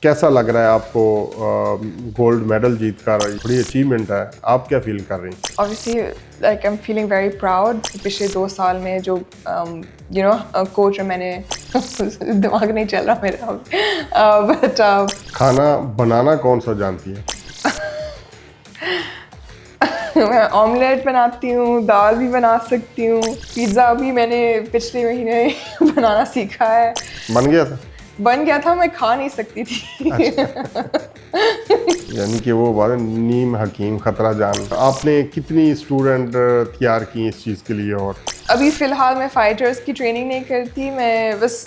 कैसा लग रहा है आपको? गोल्ड मेडल जीत कर बड़ी अचीवमेंट है, आप क्या फील कर रही हैं? Obviously, like I'm feeling very proud. पिछले 2 साल में जो कोच और मैंने दिमाग नहीं चल रहा मेरा but खाना बनाना कौन सा जानती है? मैं ऑमलेट बनाती हूँ, दाल भी बना सकती हूँ, पिज़्ज़ा भी मैंने पिछले महीने बनाना सीखा है। बन गया था? बन गया था, मैं खा नहीं सकती थी। यानी कि वो बात नीम हकीम खतरा जान। आपने कितनी स्टूडेंट तैयार की इस चीज़ के लिए? और अभी फ़िलहाल मैं फाइटर्स की ट्रेनिंग नहीं करती, मैं बस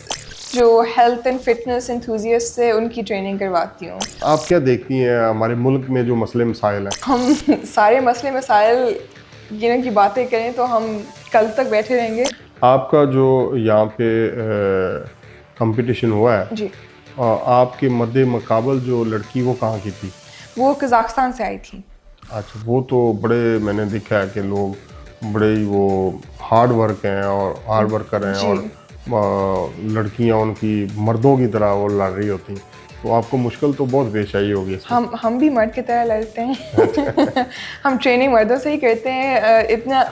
जो हेल्थ एंड फिटनेस एंथुजियास्ट है उनकी ट्रेनिंग करवाती हूँ। आप क्या देखती हैं हमारे मुल्क में जो मसले मसाइल हैं? हम सारे मसले मसाइल की बातें करें तो हम कल तक बैठे रहेंगे। आपका जो यहाँ पे कंपटीशन हुआ है, जी, आपके मद्दे मुकाबल जो लड़की वो कहाँ की थी? वो कज़ाकिस्तान से आई थी। अच्छा, वो तो बड़े मैंने देखा है कि लोग बड़े ही वो हार्ड वर्क हैं और हार्ड वर्कर हैं, जी। और लड़कियां उनकी मर्दों की तरह वो लड़ रही होती, तो आपको मुश्किल तो बहुत पेश आई होगी इसमें। हम भी मर्द की तरह लड़ते हैं। हम ट्रेनिंग मर्दों से ही करते हैं। इतना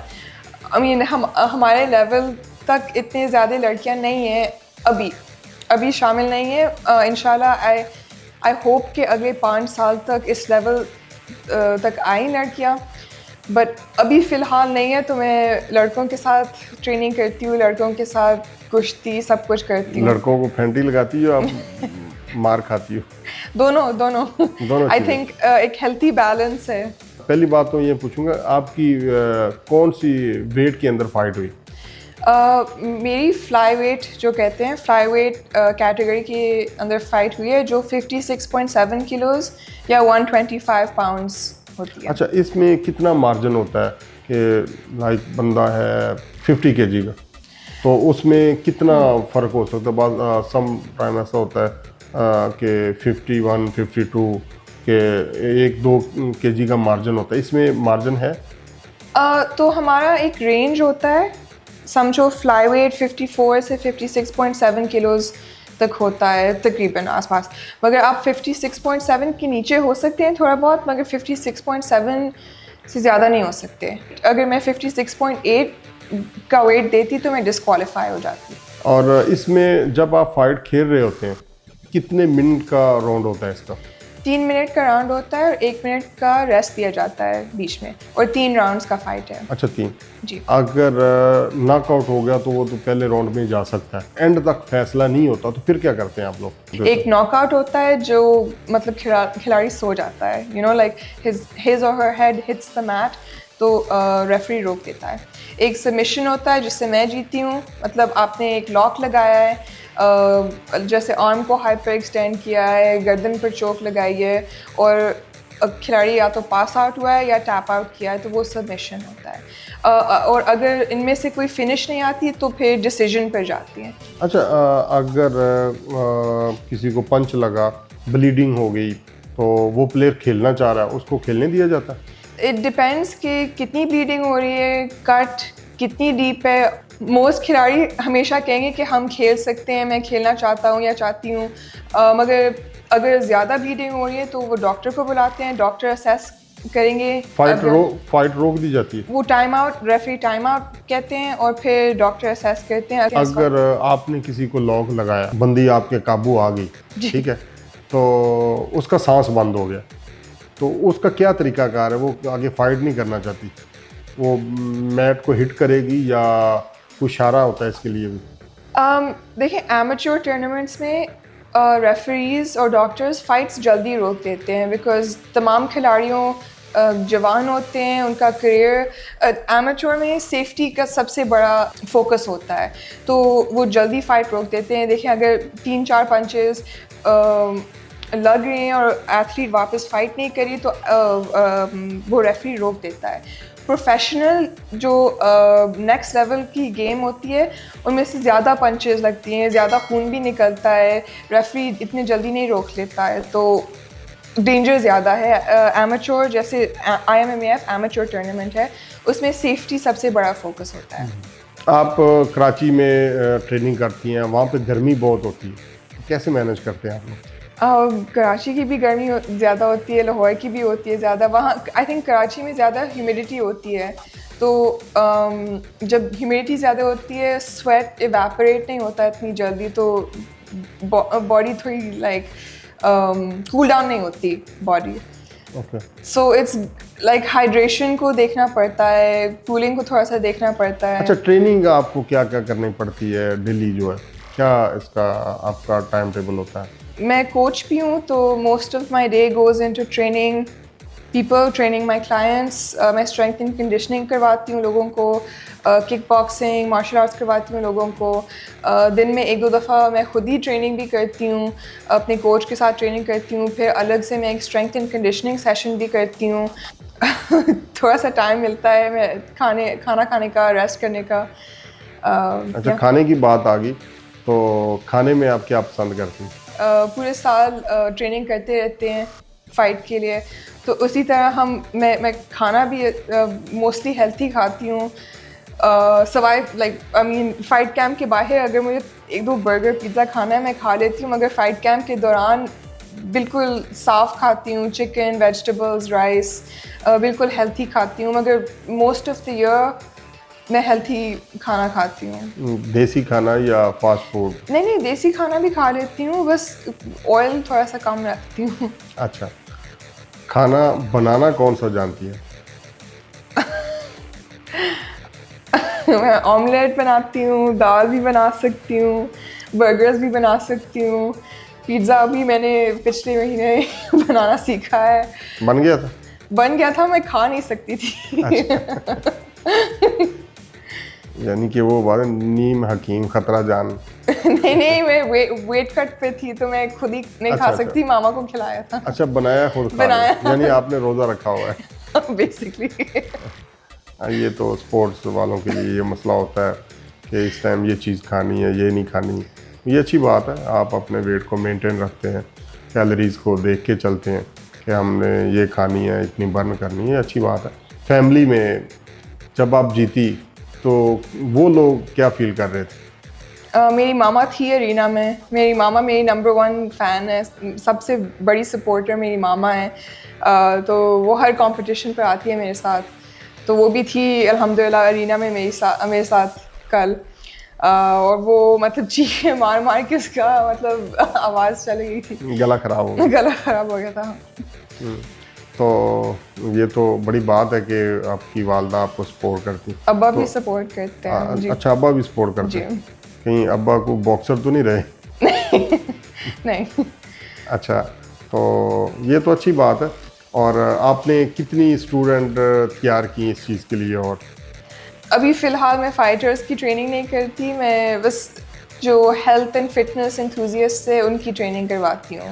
हम हमारे लेवल तक इतने ज़्यादा लड़कियां नहीं हैं अभी शामिल नहीं है। इंशाल्लाह आई होप कि अगले 5 साल तक इस लेवल तक आई लड़कियां, बट अभी फ़िलहाल नहीं है। तो मैं लड़कों के साथ ट्रेनिंग करती हूँ, लड़कों के साथ कुश्ती सब कुछ करती हूँ। लड़कों को फेंटी लगाती हो आप मार खाती हो? दोनों दोनों आई चीज़ें। थिंक एक हेल्थी बैलेंस है। पहली बात तो ये पूछूंगा, आपकी कौन सी वेट के अंदर फाइट हुई? मेरी फ्लाई वेट जो कहते हैं, फ्लाई वेट कैटेगरी के अंदर फाइट हुई है, जो 56.7 किलोज़ या 125 पाउंड्स होती है। अच्छा, इसमें कितना मार्जिन होता है कि लाइक बंदा है 50 kg का, तो उसमें कितना फ़र्क हो सकता है? बाद सम टाइम ऐसा होता है कि 51, 52 के 1-2 kg का मार्जिन होता है, इसमें मार्जिन है? तो हमारा एक रेंज होता है, समझो फ्लाई वेट 54 से 56.7 किलोज़ तक होता है तकरीबन आसपास। मगर आप 56.7 के नीचे हो सकते हैं थोड़ा बहुत, मगर 56.7 से ज़्यादा नहीं हो सकते। अगर मैं 56.8 का वेट देती तो मैं डिस्क्वालीफाई हो जाती। और इसमें जब आप फाइट खेल रहे होते हैं, कितने मिनट का राउंड होता है इसका? 3 मिनट का राउंड होता है और 1 मिनट का रेस्ट दिया जाता है बीच में, और 3 राउंड्स का फाइट है। अच्छा, 3। जी। अगर नॉकआउट हो गया तो वो तो पहले राउंड में जा सकता है, एंड तक फैसला नहीं होता, तो फिर क्या करते हैं आप लोग? एक नॉकआउट होता है जो मतलब खिलाड़ी सो जाता है, लाइक हिज और her head hits the mat, तो रेफरी रोक देता है। एक सबमिशन होता है जिससे मैं जीती हूँ, मतलब आपने एक लॉक लगाया है, जैसे आर्म को हाइपर एक्सटेंड किया है, गर्दन पर चोक लगाई है, और खिलाड़ी या तो पास आउट हुआ है या टैप आउट किया है, तो वो सबमिशन होता है। और अगर इनमें से कोई फिनिश नहीं आती तो फिर डिसीजन पर जाती है। अच्छा, अगर किसी को पंच लगा, ब्लीडिंग हो गई, तो वो प्लेयर खेलना चाह रहा है, उसको खेलने दिया जाता है? इट डिपेंड्स कि कितनी ब्लीडिंग हो रही है, कट कितनी डीप है। मोस्ट खिलाड़ी हमेशा कहेंगे कि हम खेल सकते हैं, मैं खेलना चाहता हूँ या चाहती हूँ, मगर अगर ज़्यादा ब्लीडिंग हो रही है तो वो डॉक्टर को बुलाते हैं, डॉक्टर असेस करेंगे। फाइट रोक दी जाती है? वो time out, referee time out कहते हैं, और फिर डॉक्टर असेस करते हैं। अगर आपने किसी को लॉक लगाया, बंदी आपके काबू आ गई, ठीक है, तो उसका सांस बंद हो गया, तो उसका क्या तरीकाकार है? वो आगे फाइट नहीं करना चाहती, वो मैट को हिट करेगी या कोई इशारा होता है इसके लिए भी? देखिए, एमेच्योर टूर्नामेंट्स में रेफरीज और डॉक्टर्स फाइट्स जल्दी रोक देते हैं, बिकॉज तमाम खिलाड़ियों जवान होते हैं, उनका करियर एमेच्योर में सेफ्टी का सबसे बड़ा फोकस होता है, तो वो जल्दी फाइट रोक देते हैं। देखिए, अगर 3-4 पंचेस लग रहे हैं और एथलीट वापस फाइट नहीं करी तो वो रेफरी रोक देता है। प्रोफेशनल जो नेक्स्ट लेवल की गेम होती है, उनमें से ज़्यादा पंचेस लगती हैं, ज़्यादा खून भी निकलता है, रेफरी इतने जल्दी नहीं रोक लेता है, तो डेंजर ज़्यादा है। एमेच्योर जैसे IMMAF एमेच्योर टूर्नामेंट है, उसमें सेफ्टी सबसे बड़ा फोकस होता है। आप कराची में ट्रेनिंग करती हैं, वहाँ पे गर्मी बहुत होती है, तो कैसे मैनेज करते हैं आप लोग? कराची की भी गर्मी ज़्यादा होती है, लाहौर की भी होती है ज़्यादा। वहाँ आई थिंक कराची में ज़्यादा ह्यूमिडिटी होती है, तो जब ह्यूमिडिटी ज़्यादा होती है स्वेट इवेपोरेट नहीं होता इतनी जल्दी, तो बॉडी थोड़ी लाइक कूल डाउन नहीं होती body. Okay. So it's like hydration को देखना पड़ता है, कूलिंग को थोड़ा सा देखना पड़ता है। अच्छा, ट्रेनिंग आपको क्या क्या करनी पड़ती है डेली जो है, क्या इसका आपका टाइम टेबल होता है? मैं कोच भी हूँ, तो most of my day goes into training people, training my clients. मैं स्ट्रेंथ एंड कंडीशनिंग करवाती हूँ लोगों को, किक बॉक्सिंग, मार्शल आर्ट्स करवाती हूँ लोगों को। दिन में 1-2 दफ़ा मैं खुद ही ट्रेनिंग भी करती हूँ, अपने कोच के साथ ट्रेनिंग करती हूँ। फिर अलग से मैं एक स्ट्रेंथ एंड कंडीशनिंग सेशन भी करती हूँ। थोड़ा सा टाइम मिलता है मैं खाना खाने का, रेस्ट करने का। अच्छा, खाने की बात आ गई, तो खाने में आप क्या पसंद करती हैं? पूरे साल ट्रेनिंग करते रहते हैं फ़ाइट के लिए, तो उसी तरह मैं खाना भी मोस्टली हेल्थी खाती हूँ। सवाए like I mean fight camp के बाहर अगर मुझे 1-2 बर्गर पिज़्ज़ा खाना है मैं खा लेती हूँ, मगर फ़ाइट कैंप के दौरान बिल्कुल साफ़ खाती हूँ, चिकन, वेजिटेबल्स, राइस, बिल्कुल हेल्थी खाती हूँ। मगर मोस्ट ऑफ द ईयर मैं हेल्थी खाना खाती हूँ। देसी खाना या फास्ट फूड? नहीं, देसी खाना भी खा लेती हूँ, बस ऑयल थोड़ा सा कम रखती हूँ। अच्छा, खाना बनाना कौन सा जानती है? मैं ऑमलेट बनाती हूँ, दाल भी बना सकती हूँ, बर्गर्स भी बना सकती हूँ, पिज़्ज़ा भी मैंने पिछले महीने बनाना सीखा है। बन गया था? बन गया था, मैं खा नहीं सकती थी। अच्छा। यानी कि वो बात नीम हकीम खतरा जान। नहीं, मैं वेट कट पे थी, तो मैं खुद ही नहीं खा अच्छा। सकती, मामा को खिलाया था। अच्छा, बनाया खुद खा बनाया। रहे हो। यानी आपने रोज़ा रखा हुआ है। बेसिकली। ये तो स्पोर्ट्स वालों के लिए ये मसला होता है कि इस टाइम ये चीज़ खानी है, ये नहीं खानी। ये अच्छी बात है, आप अपने वेट को मेंटेन रखते हैं, कैलोरीज़ को देख के चलते हैं कि हमने ये खानी है, इतनी बर्न करनी है, अच्छी बात है। फैमिली में जब आप जीती तो वो लोग क्या फील कर रहे थे? मेरी मामा थी अरीना में। मेरी मामा मेरी नंबर 1 फ़ैन है, सबसे बड़ी सपोर्टर मेरी मामा है। तो वो हर कंपटीशन पर आती है मेरे साथ, तो वो भी थी अल्हम्दुलिल्लाह अरीना में मेरे साथ कल। और वो मतलब चीखें मार के उसका मतलब आवाज़ चली गई थी, गला ख़राब हो गया। गला ख़राब हो गया था। तो ये तो बड़ी बात है कि आपकी वालदा आपको सपोर्ट करती। अब्बा भी सपोर्ट करते हैं जी। अच्छा, अब्बा भी सपोर्ट करते जी। हैं? कहीं अब्बा को बॉक्सर तो नहीं रहे? नहीं। अच्छा, तो ये तो अच्छी बात है। और आपने कितनी स्टूडेंट तैयार की इस चीज़ के लिए? और अभी फ़िलहाल मैं फ़ाइटर्स की ट्रेनिंग नहीं करती, मैं बस जो हेल्थ एंड फिटनेस एंथुसियास्ट है उनकी ट्रेनिंग करवाती हूँ।